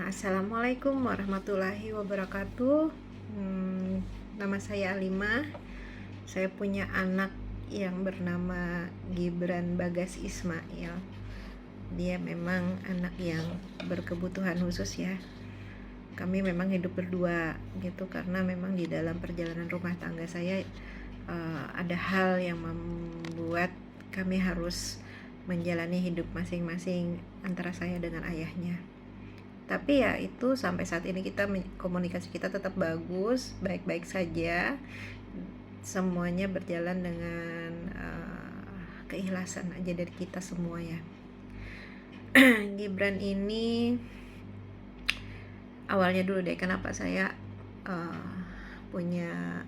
Assalamualaikum warahmatullahi wabarakatuh. Nama saya Alimah. Saya punya anak yang bernama Gibran Bagas Ismail. Dia memang anak yang berkebutuhan khusus ya. Kami memang hidup berdua gitu karena memang di dalam perjalanan rumah tangga saya ada hal yang membuat kami harus menjalani hidup masing-masing antara saya dengan ayahnya. Tapi ya itu sampai saat ini komunikasi kita tetap bagus, baik-baik saja. Semuanya berjalan dengan keikhlasan aja dari kita semua ya. Gibran ini awalnya dulu deh kenapa saya punya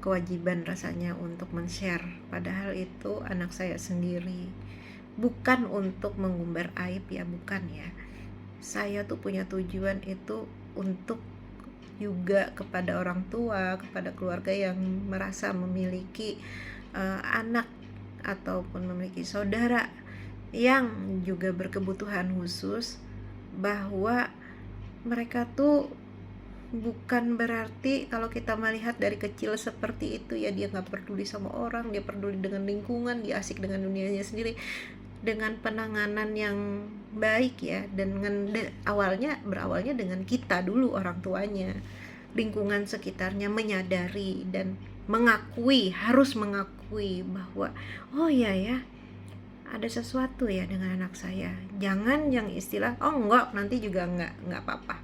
kewajiban rasanya untuk men-share, padahal itu anak saya sendiri. Bukan untuk mengumbar aib ya, bukan ya. Saya tuh punya tujuan itu untuk juga kepada orang tua, kepada keluarga yang merasa memiliki anak ataupun memiliki saudara yang juga berkebutuhan khusus, bahwa mereka tuh bukan berarti kalau kita melihat dari kecil seperti itu ya dia gak peduli sama orang, dia peduli dengan lingkungan, dia asik dengan dunianya sendiri, dengan penanganan yang baik ya, dan berawalnya dengan kita dulu, orang tuanya, lingkungan sekitarnya menyadari dan harus mengakui bahwa oh iya ya, ada sesuatu ya dengan anak saya. Jangan yang istilah oh enggak, nanti juga enggak apa-apa,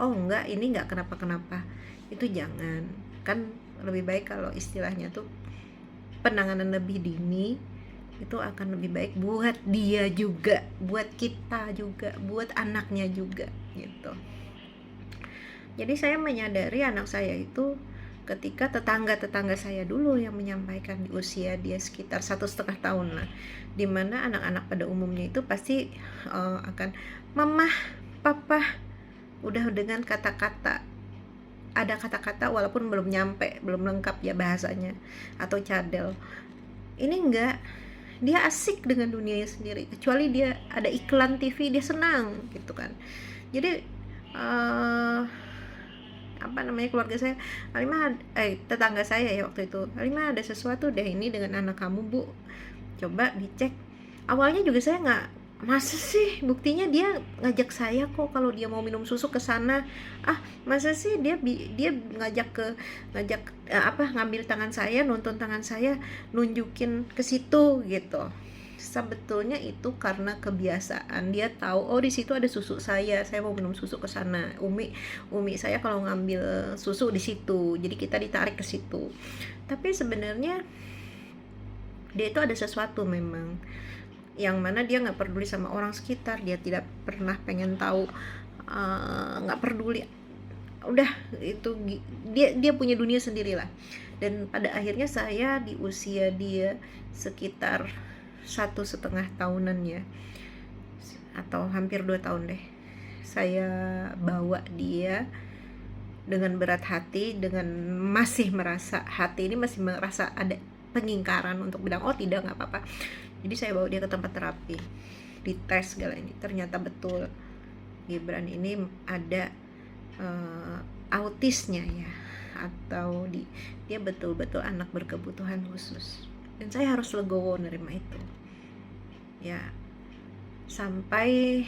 oh enggak, ini enggak kenapa-kenapa, itu jangan. Kan lebih baik kalau istilahnya tuh penanganan lebih dini, itu akan lebih baik buat dia juga, buat kita juga, buat anaknya juga gitu. Jadi saya menyadari anak saya itu ketika tetangga saya dulu yang menyampaikan di usia dia sekitar 1,5 tahun lah, dimana anak-anak pada umumnya itu pasti akan mama, papa, udah dengan kata-kata, ada kata-kata walaupun belum nyampe, belum lengkap ya bahasanya, atau cadel. Ini enggak, dia asik dengan dunianya sendiri, kecuali dia ada iklan TV dia senang gitu kan. Jadi keluarga saya, Alimah, tetangga saya ya waktu itu, Alimah ada sesuatu deh ini dengan anak kamu bu, coba dicek. Awalnya juga saya nggak, masa sih, buktinya dia ngajak saya kok kalau dia mau minum susu ke sana. Masa sih dia ngambil tangan saya, nonton tangan saya, nunjukin ke situ gitu. Sebetulnya itu karena kebiasaan, dia tahu oh di situ ada susu saya mau minum susu ke sana, umi saya kalau ngambil susu di situ, jadi kita ditarik ke situ. Tapi sebenarnya dia itu ada sesuatu memang yang mana dia nggak peduli sama orang sekitar, dia tidak pernah pengen tahu, nggak peduli, udah itu dia punya dunia sendiri lah. Dan pada akhirnya saya di usia dia sekitar 1,5 tahunan ya, atau hampir 2 tahun deh, saya bawa dia dengan berat hati, dengan masih merasa hati ini masih merasa ada pengingkaran untuk bilang oh tidak, nggak apa-apa. Jadi saya bawa dia ke tempat terapi, dites segala ini, ternyata betul Gibran ini ada autisnya ya, atau dia betul-betul anak berkebutuhan khusus. Dan saya harus legowo nerima itu ya, sampai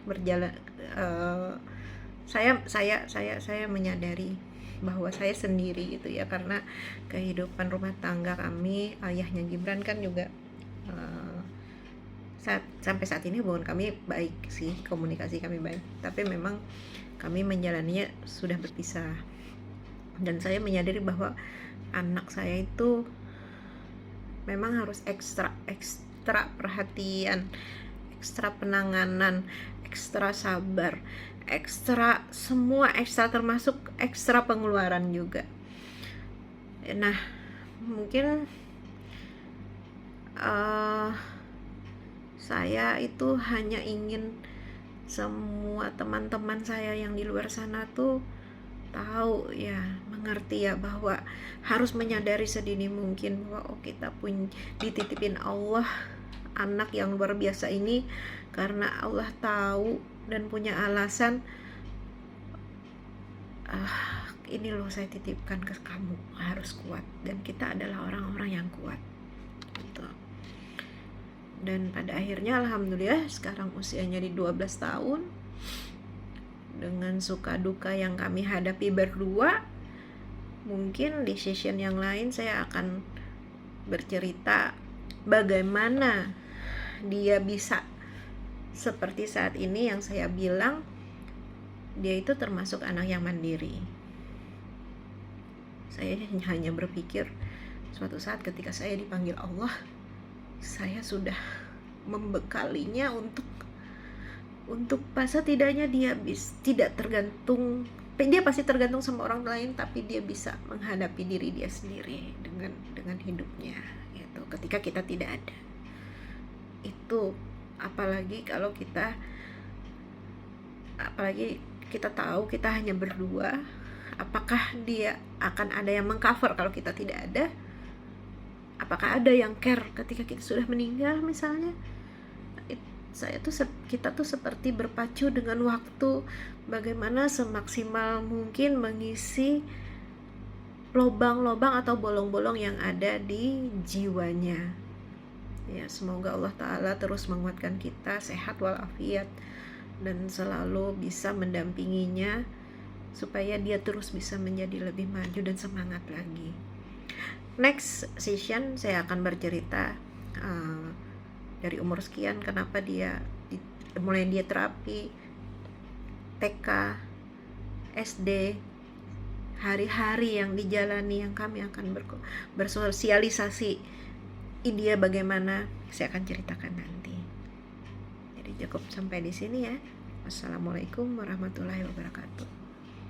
berjalan saya menyadari bahwa saya sendiri gitu ya, karena kehidupan rumah tangga kami, ayahnya Gibran kan juga sampai saat ini hubungan kami baik sih, komunikasi kami baik, tapi memang kami menjalaninya sudah berpisah. Dan saya menyadari bahwa anak saya itu memang harus ekstra perhatian, ekstra penanganan, ekstra sabar, ekstra semua, ekstra termasuk ekstra pengeluaran juga. Nah mungkin saya itu hanya ingin semua teman-teman saya yang di luar sana tuh tahu ya, mengerti ya, bahwa harus menyadari sedini mungkin bahwa kita pun dititipin Allah anak yang luar biasa ini, karena Allah tahu dan punya alasan, ini loh saya titipkan ke kamu, harus kuat, dan kita adalah orang-orang yang kuat gitu. Dan pada akhirnya alhamdulillah sekarang usianya di 12 tahun, dengan suka duka yang kami hadapi berdua. Mungkin di session yang lain saya akan bercerita bagaimana dia bisa seperti saat ini. Yang saya bilang, dia itu termasuk anak yang mandiri. Saya hanya berpikir suatu saat ketika saya dipanggil Allah, saya sudah membekalinya untuk setidaknya dia tidak tergantung. Dia pasti tergantung sama orang lain, tapi dia bisa menghadapi diri dia sendiri dengan hidupnya gitu, ketika kita tidak ada. Itu apalagi kita tahu kita hanya berdua, apakah dia akan ada yang mengcover kalau kita tidak ada? Apakah ada yang care ketika kita sudah meninggal misalnya? Kita tuh seperti berpacu dengan waktu, bagaimana semaksimal mungkin mengisi lobang-lobang atau bolong-bolong yang ada di jiwanya. Ya, semoga Allah Ta'ala terus menguatkan kita, sehat walafiat, dan selalu bisa mendampinginya supaya dia terus bisa menjadi lebih maju dan semangat lagi. Next session saya akan bercerita dari umur sekian kenapa mulai dia terapi, TK, SD, hari-hari yang dijalani, yang kami akan bersosialisasi dia bagaimana, saya akan ceritakan nanti. Jadi cukup sampai di sini ya. Wassalamualaikum warahmatullahi wabarakatuh.